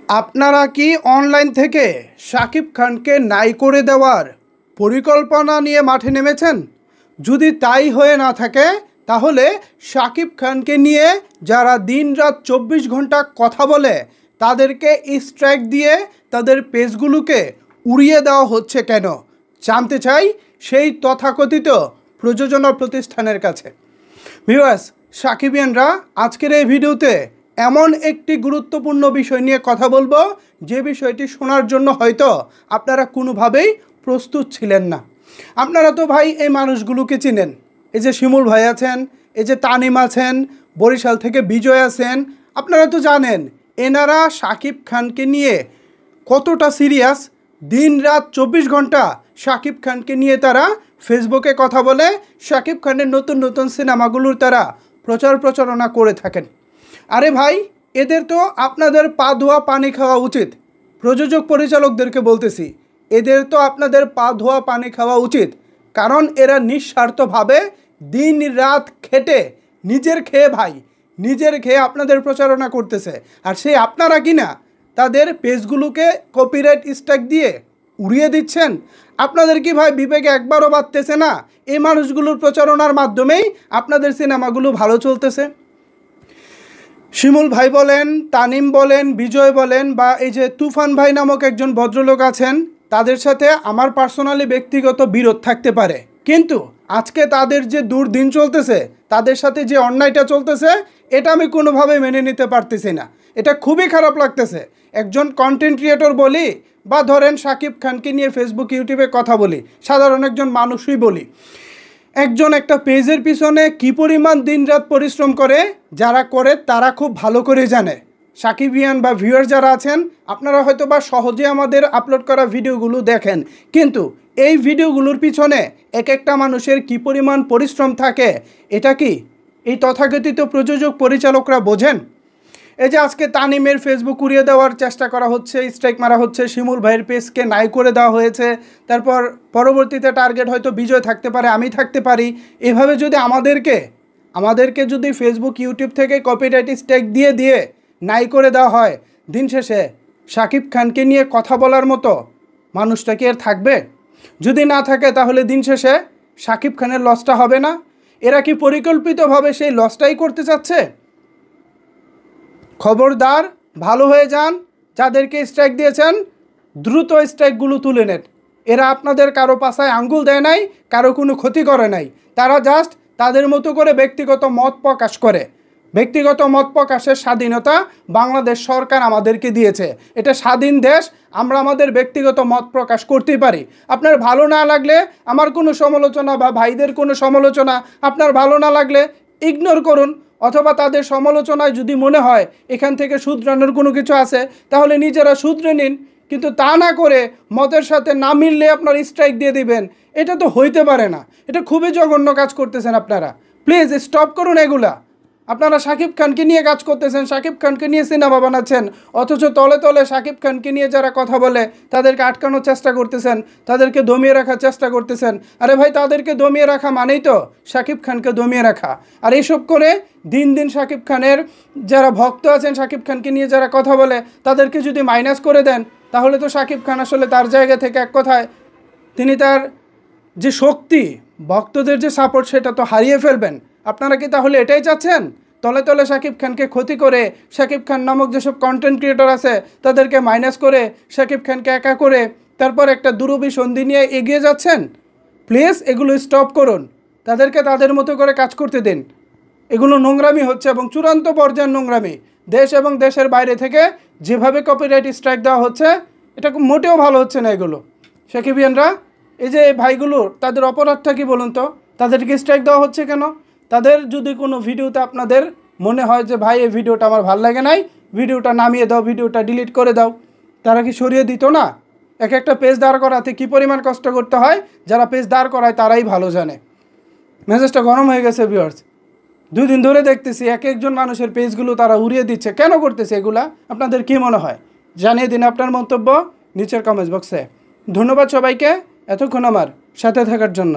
আপনারা কি অনলাইন থেকে শাকিব খানকে নাই করে দেওয়ার পরিকল্পনা নিয়ে মাঠে নেমেছেন? যদি তাই হয়ে না থাকে তাহলে শাকিব খানকে নিয়ে যারা দিনরাত 24 ঘন্টা কথা বলে তাদেরকে স্ট্রাইক দিয়ে তাদের পেজগুলোকে উড়িয়ে দেওয়া হচ্ছে কেন জানতে চাই সেই তথাকথিত প্রযোজনা প্রতিষ্ঠানের কাছে। ভিউয়ার্স, সাকিবিয়ানরা আজকের এই ভিডিওতে এমন একটি গুরুত্বপূর্ণ বিষয় নিয়ে কথা বলবো যে বিষয়টি শোনার জন্য হয়তো আপনারা কোনোভাবেই প্রস্তুত ছিলেন না। আপনারা তো ভাই এই মানুষগুলোকে চিনেন, এই যে শিমুল ভাই আছেন, এই যে তানিম আছেন, বরিশাল থেকে বিজয় আছেন, আপনারা তো জানেন এনারা শাকিব খানকে নিয়ে কতটা সিরিয়াস। দিন রাত 24 ঘন্টা শাকিব খানকে নিয়ে তারা ফেসবুকে কথা বলে শাকিব খানের নতুন নতুন সিনেমাগুলোর তারা প্রচারণা করে থাকেন। আরে ভাই, এদের তো আপনাদের পা ধোয়া পানি খাওয়া উচিত। প্রযোজক পরিচালকদেরকে বলতেছি, এদের তো আপনাদের পা ধোয়া পানি খাওয়া উচিত, কারণ এরা নিঃস্বার্থভাবে দিন রাত খেটে নিজের খেয়ে আপনাদের প্রচারণা করতেছে। আর সেই আপনারা কি না তাদের পেজগুলোকে কপিরাইট স্ট্রাইক দিয়ে উড়িয়ে দিচ্ছেন? আপনাদের কি ভাই বিবেকে একবারও বাড়তেছে না এই মানুষগুলোর প্রচারণার মাধ্যমেই আপনাদের সিনেমাগুলো ভালো চলতেছে? শিমুল ভাই বলেন, তানিম বলেন, বিজয় বলেন, বা এই যে তুফান ভাই নামক একজন ভদ্রলোক আছেন, তাদের সাথে আমার পার্সোনালি ব্যক্তিগত বিরোধ থাকতে পারে, কিন্তু আজকে তাদের যে দুর্দিন চলতেছে, তাদের সাথে যে অন্যায়টা চলতেছে, এটা আমি কোনোভাবে মেনে নিতে পারতেছি না। এটা খুবই খারাপ লাগতেছে। একজন কন্টেন্ট ক্রিয়েটর বলি, বা ধরেন শাকিব খানকে নিয়ে ফেসবুক ইউটিউবে কথা বলি, সাধারণ একজন মানুষই বলি, একজন একটা পেজের পিছনে কী পরিমাণ দিনরাত পরিশ্রম করে যারা করে তারা খুব ভালো করে জানে। সাকিবিয়ান বা ভিউয়ার যারা আছেন, আপনারা হয়তো বা সহজে আমাদের আপলোড করা ভিডিওগুলো দেখেন, কিন্তু এই ভিডিওগুলোর পিছনে এক একটা মানুষের কী পরিমাণ পরিশ্রম থাকে এটা কি এই তথাকথিত প্রযোজক পরিচালকরা বোঝেন? এই যে আজকে তানিমের ফেসবুক উড়িয়ে দেওয়ার চেষ্টা করা হচ্ছে, স্ট্রাইক মারা হচ্ছে, শিমুল ভাইয়ের পেজকে নাই করে দেওয়া হয়েছে, তারপর পরবর্তীতে টার্গেট হয়তো বিজয় থাকতে পারে, আমি থাকতে পারি। এভাবে যদি আমাদেরকে যদি ফেসবুক ইউটিউব থেকে কপিরাইট স্ট্রাইক দিয়ে নাই করে দেওয়া হয়, দিন শেষে শাকিব খানকে নিয়ে কথা বলার মতো মানুষটা কি আর থাকবে? যদি না থাকে তাহলে দিন শেষে শাকিব খানের লসটা হবে না? এরা কি পরিকল্পিতভাবে সেই লসটাই করতে চাচ্ছে? খবরদার, ভালো হয়ে যান, যাদেরকে স্ট্রাইক দিয়েছেন দ্রুত স্ট্রাইকগুলো তুলে নেন। এরা আপনাদের কারো পাছায় আঙ্গুল দেয় নাই, কারো কোনো ক্ষতি করে নাই। তারা জাস্ট তাদের মতো করে ব্যক্তিগত মত প্রকাশ করে। ব্যক্তিগত মত প্রকাশের স্বাধীনতা বাংলাদেশ সরকার আমাদেরকে দিয়েছে। এটা স্বাধীন দেশ, আমরা আমাদের ব্যক্তিগত মত প্রকাশ করতেই পারি। আপনার ভালো না লাগলে আমার কোনো সমালোচনা বা ভাইদের কোনো সমালোচনা আপনার ভালো না লাগলে ইগনোর করুন, অথবা তাদের সমালোচনায় যদি মনে হয় এখান থেকে শুধরানোর কোনো কিছু আছে তাহলে নিজেরা শুধরে নিন, কিন্তু তা না করে মতের সাথে না মিললে আপনার স্ট্রাইক দিয়ে দিবেন, এটা তো হইতে পারে না। এটা খুবই জঘন্য কাজ করতেছেন আপনারা। প্লিজ স্টপ করুন এগুলা। আপনারা শাকিব খানকে নিয়ে কাজ করতেছেন, শাকিব খানকে নিয়ে সিনেমা বানাচ্ছেন, অথচ তলে তলে শাকিব খানকে নিয়ে যারা কথা বলে তাদেরকে আটকানোর চেষ্টা করতেছেন, তাদেরকে দমিয়ে রাখার চেষ্টা করতেছেন। আরে ভাই, তাদেরকে দমিয়ে রাখা মানেই তো শাকিব খানকে দমিয়ে রাখা। আর এইসব করে দিন দিন শাকিব খানের যারা ভক্ত আছেন, শাকিব খানকে নিয়ে যারা কথা বলে তাদেরকে যদি মাইনাস করে দেন, তাহলে তো শাকিব খান আসলে তার জায়গা থেকে এক কথায় তিনি তার যে শক্তি, ভক্তদের যে সাপোর্ট, সেটা তো হারিয়ে ফেলবেন। আপনারা কি তাহলে এটাই চাচ্ছেন? তলে তলে শাকিব খানকে ক্ষতি করে, শাকিব খান নামক যেসব কন্টেন্ট ক্রিয়েটর আছে তাদেরকে মাইনাস করে, শাকিব খানকে একা করে তারপর একটা দুরভিসন্ধি নিয়ে এগিয়ে যাচ্ছেন? প্লিজ এগুলো স্টপ করুন, তাদেরকে তাদের মতো করে কাজ করতে দিন। এগুলো নোংরামি হচ্ছে, এবং চূড়ান্ত পর্যায়ের নোংরামি। দেশ এবং দেশের বাইরে থেকে যেভাবে কপিরাইট স্ট্রাইক দেওয়া হচ্ছে, এটা মোটেও ভালো হচ্ছে না এগুলো। সাকিবিয়ানরা, এই যে ভাইগুলো, তাদের অপরাধটা কি বলুন তো? তাদেরকে স্ট্রাইক দেওয়া হচ্ছে কেন? তাদের যদি কোনো ভিডিওতে আপনাদের মনে হয় যে ভাই এই ভিডিওটা আমার ভালো লাগে নাই, ভিডিওটা নামিয়ে দাও, ভিডিওটা ডিলিট করে দাও, তারা কি সরিয়ে দিত না? এক একটা পেজ দাঁড় করাতে কী পরিমাণ কষ্ট করতে হয়, যারা পেজ দাঁড় করায় তারাই ভালো জানে। মেজাজটা গরম হয়ে গেছে ভিউয়ার্স। 2 দিন ধরে দেখতেছি এক একজন মানুষের পেজগুলো তারা উড়িয়ে দিচ্ছে। কেন করতেছে এগুলা? আপনাদের কী মনে হয়? জানিয়ে দিন আপনার মন্তব্য নিচের কমেন্টস বক্সে। ধন্যবাদ সবাইকে এতক্ষণ আমার সাথে থাকার জন্য।